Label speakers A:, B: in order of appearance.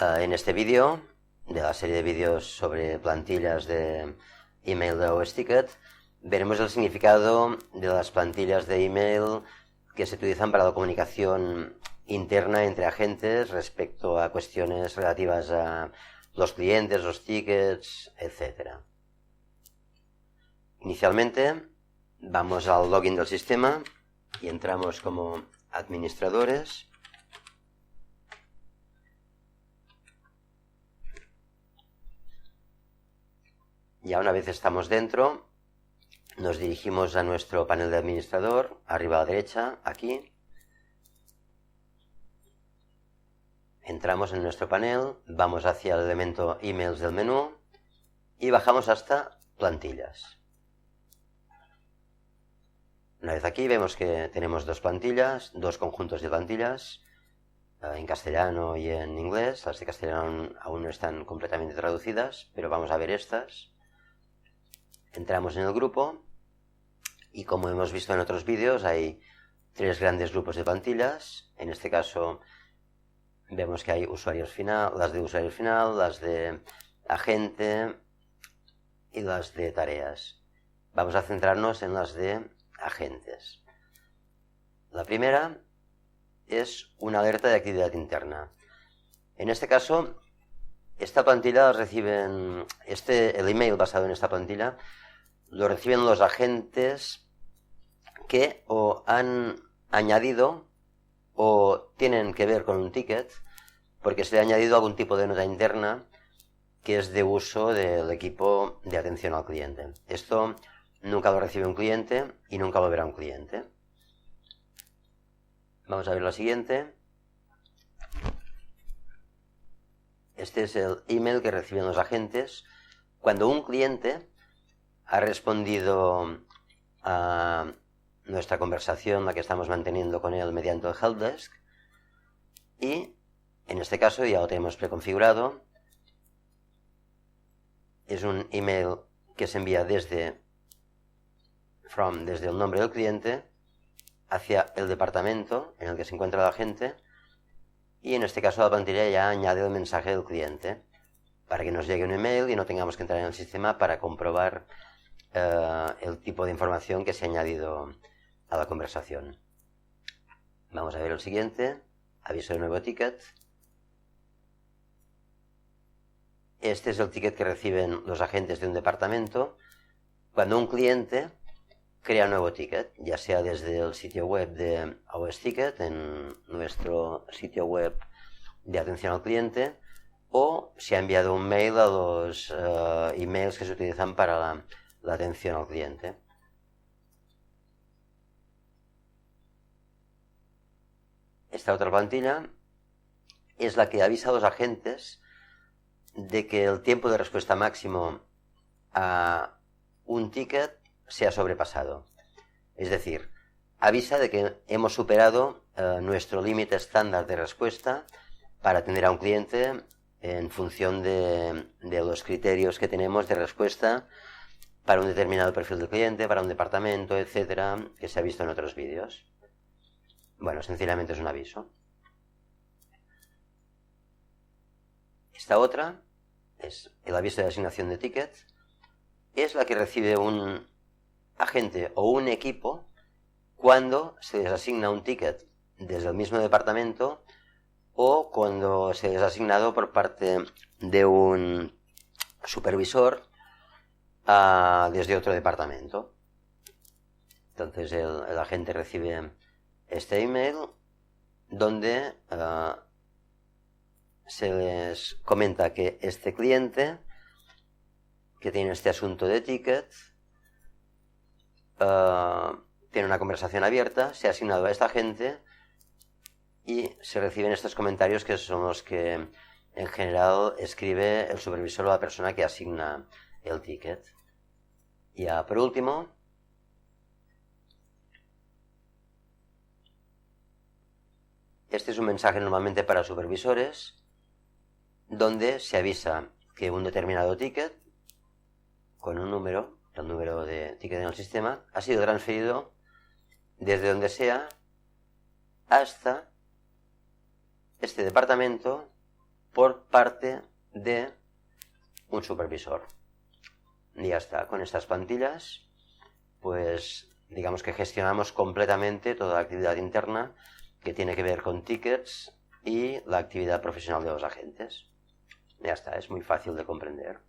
A: En este vídeo, de la serie de vídeos sobre plantillas de email de OS Ticket, veremos el significado de las plantillas de email que se utilizan para la comunicación interna entre agentes respecto a cuestiones relativas a los clientes, los tickets, etc. Inicialmente vamos al login del sistema y entramos como administradores. Ya una vez estamos dentro, nos dirigimos a nuestro panel de administrador, arriba a la derecha, aquí. Entramos en nuestro panel, vamos hacia el elemento emails del menú y bajamos hasta plantillas. Una vez aquí vemos que tenemos dos plantillas, dos conjuntos de plantillas, en castellano y en inglés. Las de castellano aún no están completamente traducidas, pero vamos a ver estas. Entramos en el grupo y, como hemos visto en otros vídeos, hay tres grandes grupos de plantillas. En este caso vemos que hay usuarios final, las de usuario final, las de agente y las de tareas. Vamos a centrarnos en las de agentes. La primera es una alerta de actividad interna. En este caso, esta plantilla reciben, el email basado en esta plantilla lo reciben los agentes que o han añadido o tienen que ver con un ticket, porque se le ha añadido algún tipo de nota interna que es de uso del equipo de atención al cliente. Esto nunca lo recibe un cliente y nunca lo verá un cliente. Vamos a ver la siguiente. Este es el email que reciben los agentes cuando un cliente ha respondido a nuestra conversación, la que estamos manteniendo con él mediante el helpdesk, y en este caso ya lo tenemos preconfigurado. Es un email que se envía desde el nombre del cliente hacia el departamento en el que se encuentra el agente, y en este caso la plantilla ya añade el mensaje del cliente para que nos llegue un email y no tengamos que entrar en el sistema para comprobar el tipo de información que se ha añadido a la conversación. Vamos a ver el siguiente. Aviso de nuevo ticket. Este es el ticket que reciben los agentes de un departamento cuando un cliente crea un nuevo ticket, ya sea desde el sitio web de OS Ticket, en nuestro sitio web de atención al cliente, o se ha enviado un mail a los emails que se utilizan para la atención al cliente. Esta otra plantilla es la que avisa a los agentes de que el tiempo de respuesta máximo a un ticket se ha sobrepasado. Es decir, avisa de que hemos superado nuestro límite estándar de respuesta para atender a un cliente en función de los criterios que tenemos de respuesta para un determinado perfil del cliente, para un departamento, etcétera, que se ha visto en otros vídeos. Bueno, sencillamente es un aviso. Esta otra es el aviso de asignación de tickets. Es la que recibe un agente o un equipo cuando se les asigna un ticket desde el mismo departamento o cuando se les ha asignado por parte de un supervisor desde otro departamento. Entonces el agente recibe este email donde se les comenta que este cliente que tiene este asunto de ticket tiene una conversación abierta, se ha asignado a esta agente y se reciben estos comentarios que son los que en general escribe el supervisor o la persona que asigna el ticket. Y ya por último, este es un mensaje normalmente para supervisores donde se avisa que un determinado ticket con un número, el número de ticket en el sistema, ha sido transferido desde donde sea hasta este departamento por parte de un supervisor. Y ya está, con estas plantillas, pues digamos que gestionamos completamente toda la actividad interna que tiene que ver con tickets y la actividad profesional de los agentes. Ya está, es muy fácil de comprender.